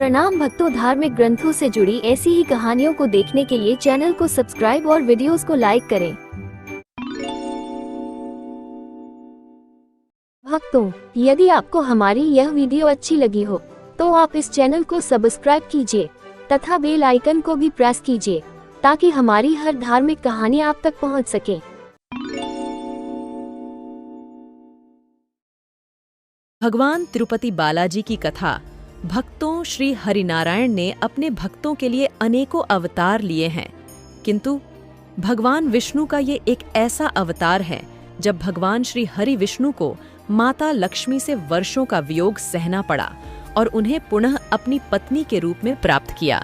प्रणाम भक्तों, धार्मिक ग्रंथों से जुड़ी ऐसी ही कहानियों को देखने के लिए चैनल को सब्सक्राइब और वीडियोस को लाइक करें। भक्तों, यदि आपको हमारी यह वीडियो अच्छी लगी हो तो आप इस चैनल को सब्सक्राइब कीजिए तथा बेल आइकन को भी प्रेस कीजिए ताकि हमारी हर धार्मिक कहानी आप तक पहुंच सके। भगवान तिरुपति बालाजी की कथा। भक्तों, श्री हरिनारायण ने अपने भक्तों के लिए अनेकों अवतार लिए हैं, किंतु भगवान विष्णु का ये एक ऐसा अवतार है जब भगवान श्री हरि विष्णु को माता लक्ष्मी से वर्षों का वियोग सहना पड़ा और उन्हें पुनः अपनी पत्नी के रूप में प्राप्त किया।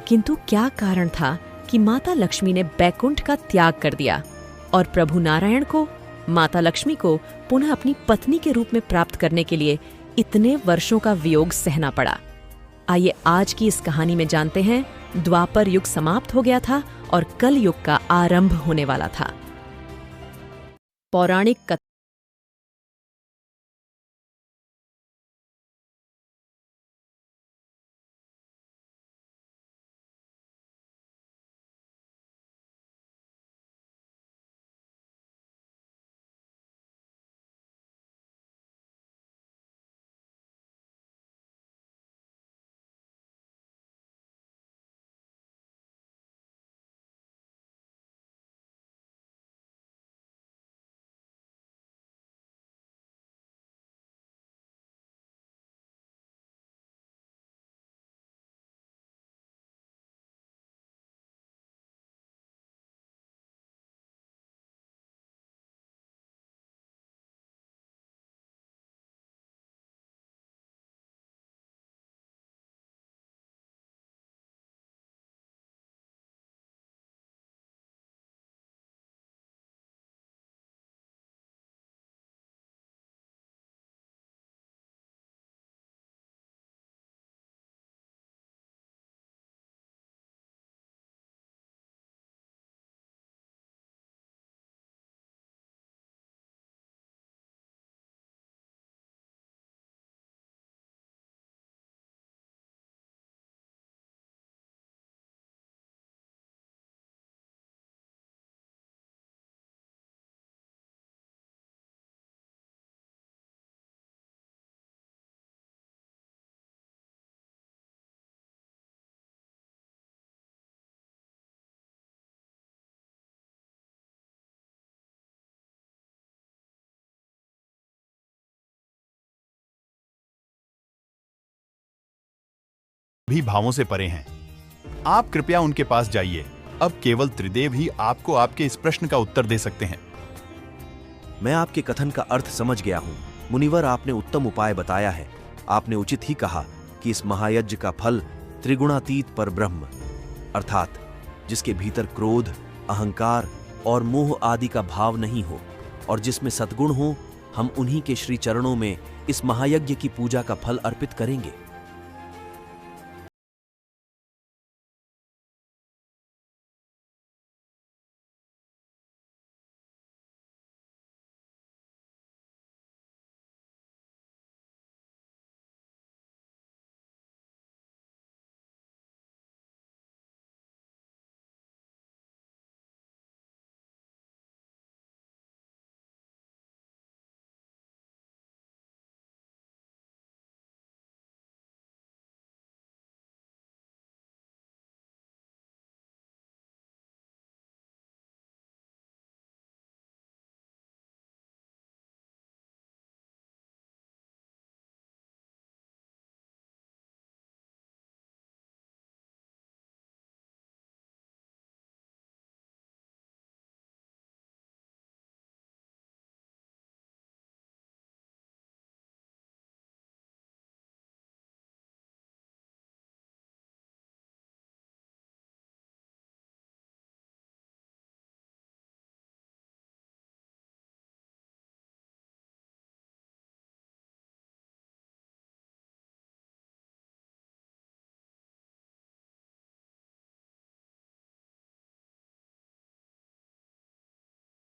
किंतु क्या कारण था कि माता लक्ष्मी ने बैकुंठ का त्याग कर दिया और प्रभु नारायण को, माता लक्ष्मी को पुनः अपनी पत्नी के रूप में प्राप्त करने के लिए इतने वर्षों का वियोग सहना पड़ा? आइए आज की इस कहानी में जानते हैं। द्वापर युग समाप्त हो गया था और कल युग का आरंभ होने वाला था। पौराणिक कथा। भी भावों से परे हैं। आप कृपया उनके पास जाइए। अब केवल त्रिदेव ही आपको आपके इस प्रश्न का उत्तर दे सकते हैं। मैं आपके कथन का अर्थ समझ गया हूँ मुनिवर, आपने उत्तम उपाय बताया है। आपने उचित ही कहा कि इस महायज्ञ का फल त्रिगुणातीत पर ब्रह्म, अर्थात जिसके भीतर क्रोध, अहंकार और मोह आदि का भाव नहीं हो और जिसमें सद्गुण हो, हम उन्हीं के श्री चरणों में इस महायज्ञ की पूजा का फल अर्पित करेंगे।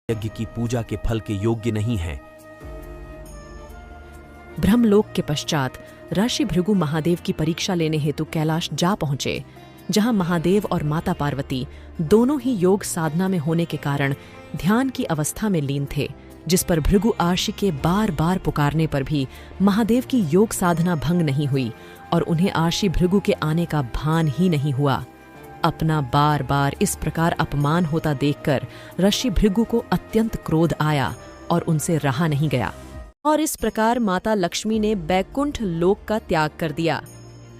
यज्ञ की पूजा के फल के योग्य नहीं है। ब्रह्मलोक के पश्चात ऋषि भृगु महादेव की परीक्षा लेने हेतु कैलाश जा पहुंचे, जहां महादेव और माता पार्वती दोनों ही योग साधना में होने के कारण ध्यान की अवस्था में लीन थे, जिस पर भृगु आर्षि के बार बार पुकारने पर भी महादेव की योग साधना भंग नहीं हुई और उन्हें आर्षि भृगु के आने का भान ही नहीं हुआ। अपना बार बार इस प्रकार अपमान होता देखकर ऋषि भृगु को अत्यंत क्रोध आया और उनसे रहा नहीं गया, और इस प्रकार माता लक्ष्मी ने बैकुंठ लोक का त्याग कर दिया।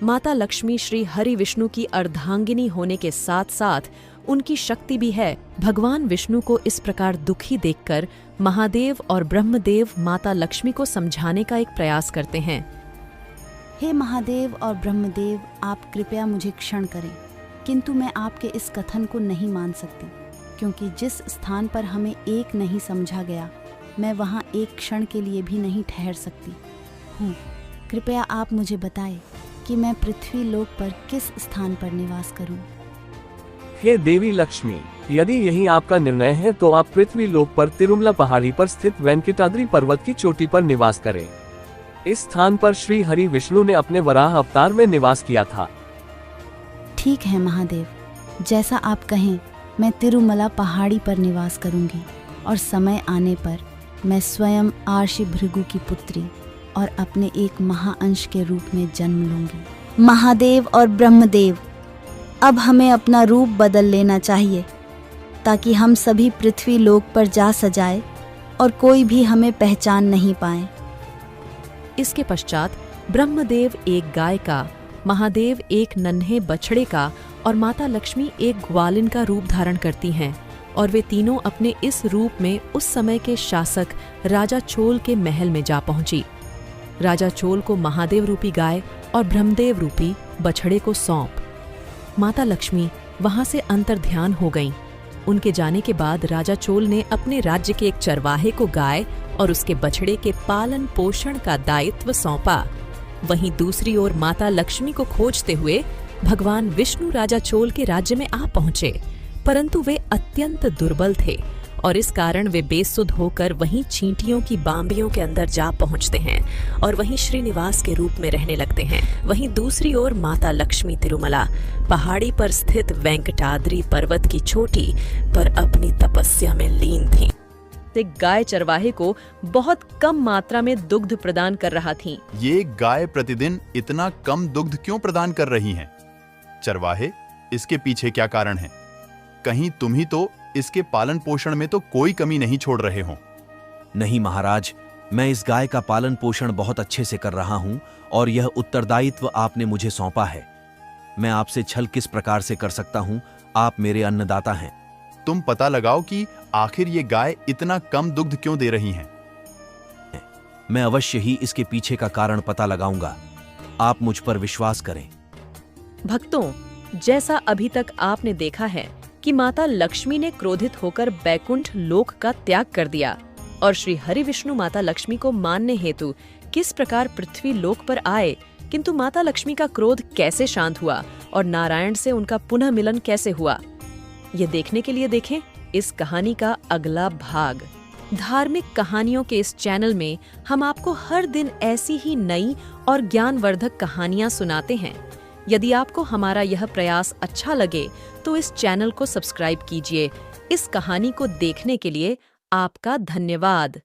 माता लक्ष्मी श्री हरि विष्णु की अर्धांगिनी होने के साथ साथ उनकी शक्ति भी है। भगवान विष्णु को इस प्रकार दुखी देखकर महादेव और ब्रह्मदेव माता लक्ष्मी को समझाने का एक प्रयास करते हैं। हे महादेव और ब्रह्मदेव, आप कृपया मुझे क्षण करें, किंतु मैं आपके इस कथन को नहीं मान सकती, क्योंकि जिस स्थान पर हमें एक नहीं समझा गया, मैं वहाँ एक क्षण के लिए भी नहीं ठहर सकती हूँ। कृपया आप मुझे बताएं कि मैं पृथ्वी लोक पर किस स्थान पर निवास करूं। हे देवी लक्ष्मी, यदि यही आपका निर्णय है तो आप पृथ्वी लोक पर तिरुमला पहाड़ी पर स्थित वेंकटाद्रि पर्वत की चोटी पर निवास करें। इस स्थान पर श्री हरि विष्णु ने अपने वराह अवतार में निवास किया था। ठीक है महादेव, जैसा आप कहें मैं तिरुमला पहाड़ी पर निवास करूंगी और समय आने पर मैं स्वयं आर्षि भृगु की पुत्री और अपने एक महाअंश के रूप में जन्म लूंगी। महादेव और ब्रह्मदेव, अब हमें अपना रूप बदल लेना चाहिए ताकि हम सभी पृथ्वी लोक पर जा सजाए और कोई भी हमें पहचान नहीं पाए। इसके पश्चात ब्रह्मदेव एक गाय का, महादेव एक नन्हे बछड़े का और माता लक्ष्मी एक ग्वालिन का रूप धारण करती हैं, और वे तीनों अपने इस रूप में उस समय के शासक राजा चोल के महल में जा पहुंची। राजा चोल को महादेव रूपी गाय और ब्रह्मदेव रूपी बछड़े को सौंप माता लक्ष्मी वहां से अंतर्ध्यान हो गईं। उनके जाने के बाद राजा चोल ने अपने राज्य के एक चरवाहे को गाय और उसके बछड़े के पालन पोषण का दायित्व सौंपा। वहीं दूसरी ओर माता लक्ष्मी को खोजते हुए भगवान विष्णु राजा चोल के राज्य में आ पहुंचे, परंतु वे अत्यंत दुर्बल थे और इस कारण वे बेसुध होकर वहीं चींटियों की बांबियों के अंदर जा पहुंचते हैं और वहीं श्रीनिवास के रूप में रहने लगते हैं। वहीं दूसरी ओर माता लक्ष्मी तिरुमला पहाड़ी पर स्थित वेंकटाद्रि पर्वत की चोटी पर अपनी तपस्या में लीन थीं। गाय चरवाहे को बहुत कम मात्रा में दुग्ध प्रदान कर रहा थी। ये गाय प्रतिदिन इतना कम दुग्ध क्यों प्रदान कर रही हैं? चरवाहे, इसके पीछे क्या कारण है? कहीं तुम ही तो इसके पालन पोषण में तो कोई कमी नहीं छोड़ रहे हो। नहीं महाराज, मैं इस गाय का पालन पोषण बहुत अच्छे से कर रहा हूं और यह उत्तरदायित्व आपने मुझे सौंपा है। मैं आपसे छल किस प्रकार से कर सकता हूं? आप मेरे अन्नदाता हैं। तुम पता लगाओ कि आखिर ये गाय इतना कम दुग्ध क्यों दे रही हैं। मैं अवश्य ही इसके पीछे का कारण पता लगाऊंगा। आप मुझ पर विश्वास करें। भक्तों, जैसा अभी तक आपने देखा है कि माता लक्ष्मी ने क्रोधित होकर बैकुंठ लोक का त्याग कर दिया और श्री हरि विष्णु माता लक्ष्मी को मानने हेतु किस प्रकार पृथ्वी लोक पर आए, किंतु माता लक्ष्मी का क्रोध कैसे शांत हुआ और नारायण से उनका पुनः मिलन कैसे हुआ, ये देखने के लिए देखें इस कहानी का अगला भाग। धार्मिक कहानियों के इस चैनल में हम आपको हर दिन ऐसी ही नई और ज्ञानवर्धक कहानियां सुनाते हैं। यदि आपको हमारा यह प्रयास अच्छा लगे तो इस चैनल को सब्सक्राइब कीजिए। इस कहानी को देखने के लिए आपका धन्यवाद।